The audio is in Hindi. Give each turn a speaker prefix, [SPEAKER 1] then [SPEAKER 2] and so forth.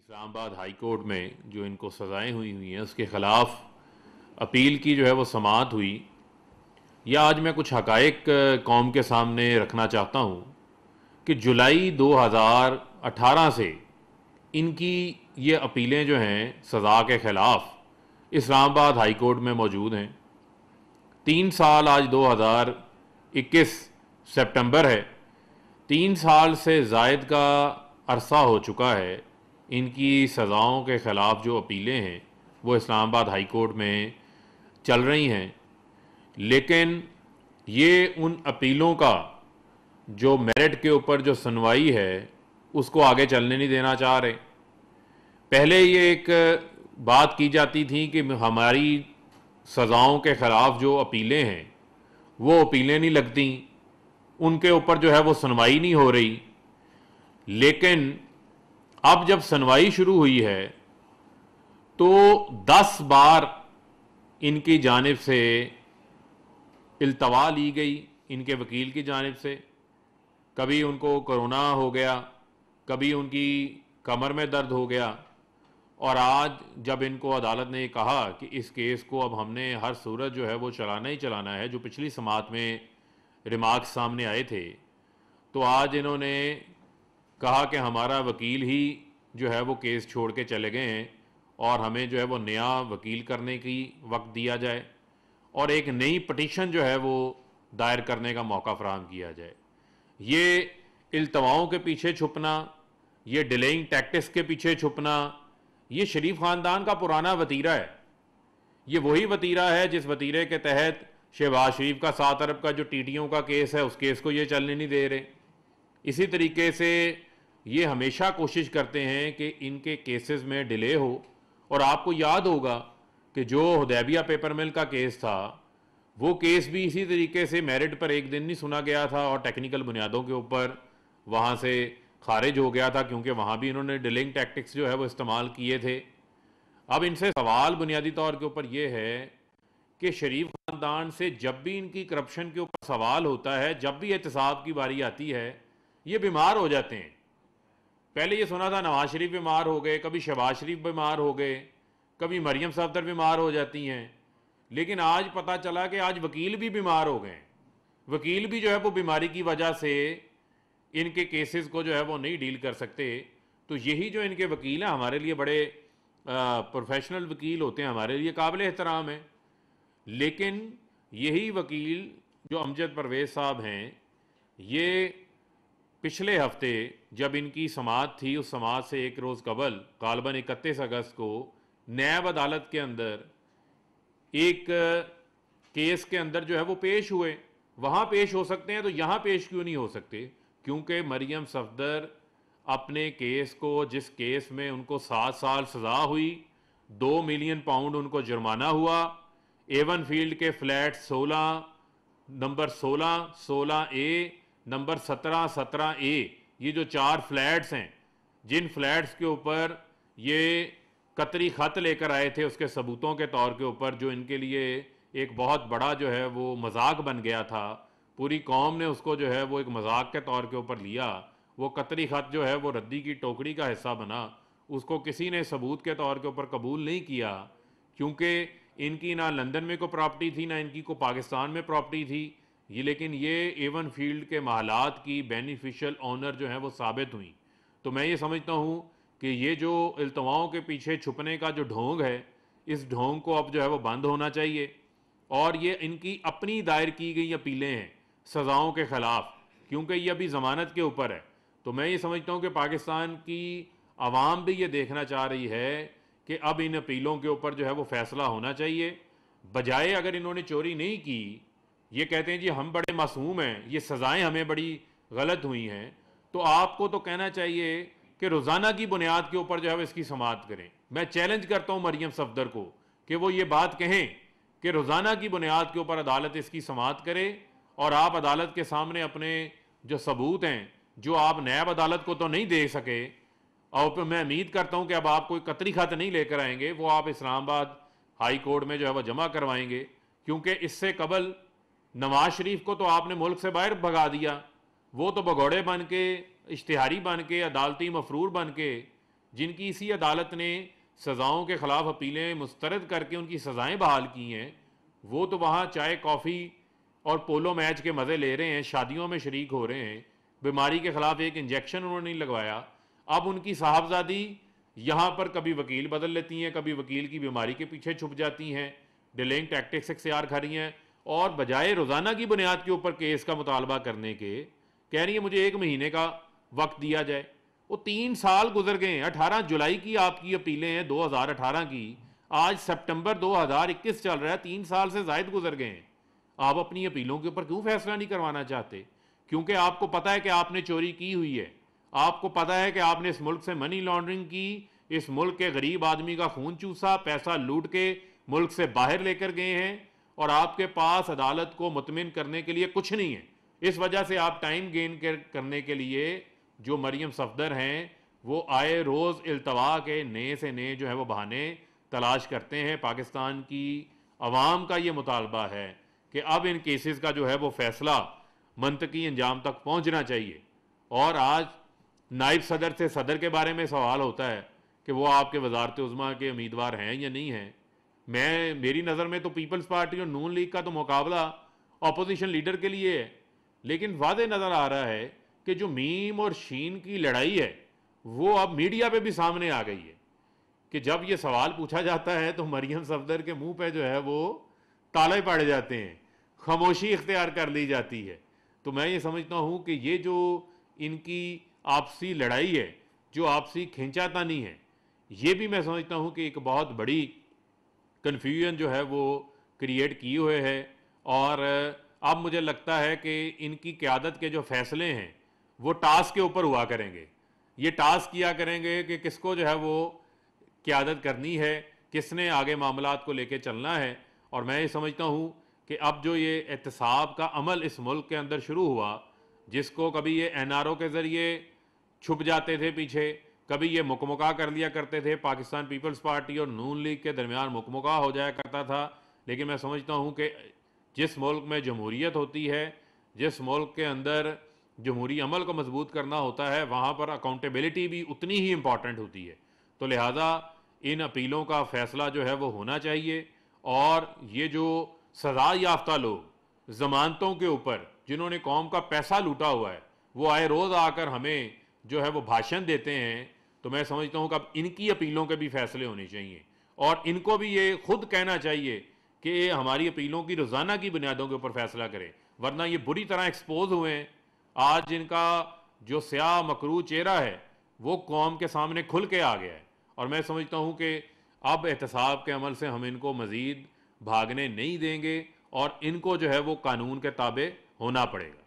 [SPEAKER 1] इस्लामाबाद हाई कोर्ट में जो इनको सज़ाएं हुई हैं उसके ख़िलाफ़ अपील की जो है वो समाअत हुई। या आज मैं कुछ हक़ाइक़ कौम के सामने रखना चाहता हूँ कि जुलाई 2018 से इनकी ये अपीलें जो हैं सज़ा के ख़िलाफ़ इस्लामाबाद हाई कोर्ट में मौजूद हैं। 3 साल आज 2021 सितंबर है, 3 साल से ज़ायद का अरसा हो चुका है। इनकी सज़ाओं के ख़िलाफ़ जो अपीलें हैं वो इस्लामाबाद हाई कोर्ट में चल रही हैं, लेकिन ये उन अपीलों का जो मेरिट के ऊपर जो सुनवाई है उसको आगे चलने नहीं देना चाह रहे। पहले ये एक बात की जाती थी कि हमारी सज़ाओं के ख़िलाफ़ जो अपीलें हैं वो अपीलें नहीं लगती, उनके ऊपर जो है वो सुनवाई नहीं हो रही। लेकिन अब जब सुनवाई शुरू हुई है तो 10 बार इनकी जानिब से इल्तवा ली गई, इनके वकील की जानिब से। कभी उनको कोरोना हो गया, कभी उनकी कमर में दर्द हो गया, और आज जब इनको अदालत ने कहा कि इस केस को अब हमने हर सूरत जो है वो चलाना ही चलाना है, जो पिछली समाअत में रिमार्क्स सामने आए थे, तो आज इन्होंने कहा कि हमारा वकील ही जो है वो केस छोड़ के चले गए हैं और हमें जो है वो नया वकील करने की वक्त दिया जाए और एक नई पटिशन जो है वो दायर करने का मौका फराहम किया जाए। ये इल्तवाओं के पीछे छुपना, ये डिलेइंग टैक्टिक्स के पीछे छुपना, ये शरीफ ख़ानदान का पुराना वतीरा है। ये वही वतीरा है जिस वतीरे के तहत शहबाज शरीफ का 7 अरब का जो टीटीओ का केस है उस केस को ये चलने नहीं दे रहे। इसी तरीके से ये हमेशा कोशिश करते हैं कि इनके केसेस में डिले हो। और आपको याद होगा कि जो हुदैबिया पेपर मिल का केस था वो केस भी इसी तरीके से मेरिट पर एक दिन नहीं सुना गया था और टेक्निकल बुनियादों के ऊपर वहाँ से खारिज हो गया था, क्योंकि वहाँ भी इन्होंने डिलेइंग टैक्टिक्स जो है वो इस्तेमाल किए थे। अब इनसे सवाल बुनियादी तौर के ऊपर ये है कि शरीफ ख़ानदान से जब भी इनकी करप्शन के ऊपर सवाल होता है, जब भी एहतसाब की बारी आती है, ये बीमार हो जाते हैं। पहले ये सुना था नवाज शरीफ बीमार हो गए, कभी शहबाज शरीफ बीमार हो गए, कभी मरियम सफदर बीमार हो जाती हैं, लेकिन आज पता चला कि आज वकील भी बीमार हो गए। वकील भी जो है वो बीमारी की वजह से इनके केसेस को जो है वो नहीं डील कर सकते। तो यही जो इनके वकील हैं हमारे लिए बड़े प्रोफेशनल वकील होते हैं, हमारे लिए काबिल एहतराम है। लेकिन यही वकील जो अमजद परवेज़ साहब हैं, ये पिछले हफ्ते जब इनकी समाअत थी, उस समाअत से एक रोज़ कबल गालबन 31 अगस्त को नैब अदालत के अंदर एक केस के अंदर जो है वो पेश हुए। वहाँ पेश हो सकते हैं तो यहाँ पेश क्यों नहीं हो सकते? क्योंकि मरियम सफदर अपने केस को, जिस केस में उनको 7 साल सज़ा हुई, 2 मिलियन पाउंड उनको जुर्माना हुआ, एवन फील्ड के flat 16 number 16, 16A, number 17, 17A, ये जो 4 फ्लैट्स हैं, जिन फ्लैट्स के ऊपर ये कतरी ख़त लेकर आए थे उसके सबूतों के तौर के ऊपर, जो इनके लिए एक बहुत बड़ा जो है वो मजाक बन गया था, पूरी कौम ने उसको जो है वो एक मजाक के तौर के ऊपर लिया। वो कतरी ख़त जो है वो रद्दी की टोकरी का हिस्सा बना, उसको किसी ने सबूत के तौर के ऊपर कबूल नहीं किया, क्योंकि इनकी ना लंदन में कोई प्रॉपर्टी थी, ना इनकी को पाकिस्तान में प्रॉपर्टी थी। ये लेकिन ये एवन फील्ड के महलात की बेनिफिशियल ऑनर जो है वो साबित हुई। तो मैं ये समझता हूँ कि ये जो इल्तवाओं के पीछे छुपने का जो ढोंग है, इस ढोंग को अब जो है वो बंद होना चाहिए। और ये इनकी अपनी दायर की गई अपीलें हैं सज़ाओं के ख़िलाफ़, क्योंकि ये अभी ज़मानत के ऊपर है। तो मैं ये समझता हूँ कि पाकिस्तान की आवाम भी ये देखना चाह रही है कि अब इन अपीलों के ऊपर जो है वो फ़ैसला होना चाहिए। बजाय, अगर इन्होंने चोरी नहीं की, ये कहते हैं जी हम बड़े मासूम हैं, ये सज़ाएं हमें बड़ी गलत हुई हैं, तो आपको तो कहना चाहिए कि रोज़ाना की बुनियाद के ऊपर जो है वो इसकी समाअत करें। मैं चैलेंज करता हूँ मरियम सफदर को कि वो ये बात कहें कि रोज़ाना की बुनियाद के ऊपर अदालत इसकी समाअत करे और आप अदालत के सामने अपने जो सबूत हैं, जो आप नैब अदालत को तो नहीं दे सके, और मैं उम्मीद करता हूँ कि अब आप कोई कतरी खत नहीं लेकर आएंगे, वो आप इस्लामाबाद हाई कोर्ट में जो है वह जमा करवाएंगे। क्योंकि इससे कबल नवाज शरीफ को तो आपने मुल्क से बाहर भगा दिया, वो तो भगौड़े बन के, इश्तिहारी बन के, अदालती मफरूर बन के जिनकी इसी अदालत ने सज़ाओं के ख़िलाफ़ अपीलें मुस्तरद करके उनकी सज़ाएँ बहाल की हैं, वो तो वहाँ चाय कॉफ़ी और पोलो मैच के मज़े ले रहे हैं, शादियों में शरीक हो रहे हैं। बीमारी के ख़िलाफ़ एक इंजेक्शन उन्होंने नहीं लगवाया। अब उनकी साहबजादी यहाँ पर कभी वकील बदल लेती हैं, कभी वकील की बीमारी के पीछे छुप जाती हैं, डिलेइंग टैक्टिक्स इख्तियार कर रही हैं, और बजाय रोज़ाना की बुनियाद के ऊपर केस का मुतालबा करने के कह रही है मुझे 1 महीने का वक्त दिया जाए। वो 3 साल गुजर गए हैं। 18 जुलाई की आपकी अपीलें हैं 2018 की, आज सितंबर 2021 चल रहा है, 3 साल से ज़ायद गुजर गए हैं। आप अपनी अपीलों के ऊपर क्यों फैसला नहीं करवाना चाहते? क्योंकि आपको पता है कि आपने चोरी की हुई है, आपको पता है कि आपने इस मुल्क से मनी लॉन्ड्रिंग की, इस मुल्क के गरीब आदमी का खून चूसा, पैसा लूट के मुल्क से बाहर लेकर गए हैं, और आपके पास अदालत को मुतमिन करने के लिए कुछ नहीं है। इस वजह से आप टाइम गेन करने के लिए जो मरियम सफदर हैं वो आए रोज़ इल्तवा के नए से नए जो है वो बहाने तलाश करते हैं। पाकिस्तान की अवाम का ये मुतालबा है कि अब इन केसेस का जो है वो फैसला मंतकी अंजाम तक पहुंचना चाहिए। और आज नायब सदर से सदर के बारे में सवाल होता है कि वो आपके वजारत उज़्मा के उम्मीदवार हैं या नहीं हैं। मेरी नज़र में तो पीपल्स पार्टी और नून लीग का तो मुकाबला अपोजिशन लीडर के लिए है, लेकिन वादे नज़र आ रहा है कि जो मीम और शीन की लड़ाई है वो अब मीडिया पे भी सामने आ गई है कि जब ये सवाल पूछा जाता है तो मरियम सफदर के मुंह पे जो है वो ताले पड़ जाते हैं, खामोशी इख्तियार कर ली जाती है। तो मैं ये समझता हूँ कि ये जो इनकी आपसी लड़ाई है, जो आपसी खींचातानी है, ये भी मैं समझता हूँ कि एक बहुत बड़ी कन्फ्यूजन जो है वो क्रिएट किए हुए है। और अब मुझे लगता है कि इनकी क़यादत के जो फैसले हैं वो टास्क के ऊपर हुआ करेंगे। ये टास्क किया करेंगे कि किसको जो है वो क़यादत करनी है, किसने आगे मामलात को लेके चलना है। और मैं ये समझता हूँ कि अब जो ये एहतसाब का अमल इस मुल्क के अंदर शुरू हुआ, जिसको कभी ये NRO के ज़रिए छुप जाते थे पीछे, कभी ये मुकमुका कर लिया करते थे, पाकिस्तान पीपल्स पार्टी और नून लीग के दरमियान मुकमुका हो जाया करता था। लेकिन मैं समझता हूँ कि जिस मुल्क में जमहूरियत होती है, जिस मुल्क के अंदर जमहूरी अमल को मजबूत करना होता है, वहाँ पर अकाउंटेबिलिटी भी उतनी ही इम्पॉर्टेंट होती है। तो लिहाजा इन अपीलों का फ़ैसला जो है वो होना चाहिए। और ये जो सज़ा याफ्ता लोग ज़मानतों के ऊपर जिन्होंने कौम का पैसा लूटा हुआ है, वो आए रोज़ आकर हमें जो है वो भाषण देते हैं, तो मैं समझता हूँ कि अब इनकी अपीलों के भी फैसले होने चाहिए। और इनको भी ये खुद कहना चाहिए कि हमारी अपीलों की रोज़ाना की बुनियादों के ऊपर फैसला करें, वरना ये बुरी तरह एक्सपोज हुए हैं। आज इनका जो स्याह मकरू चेहरा है वो कौम के सामने खुल के आ गया है। और मैं समझता हूँ कि अब एहतसाब के अमल से हम इनको मज़ीद भागने नहीं देंगे और इनको जो है वो कानून के ताबे होना पड़ेगा।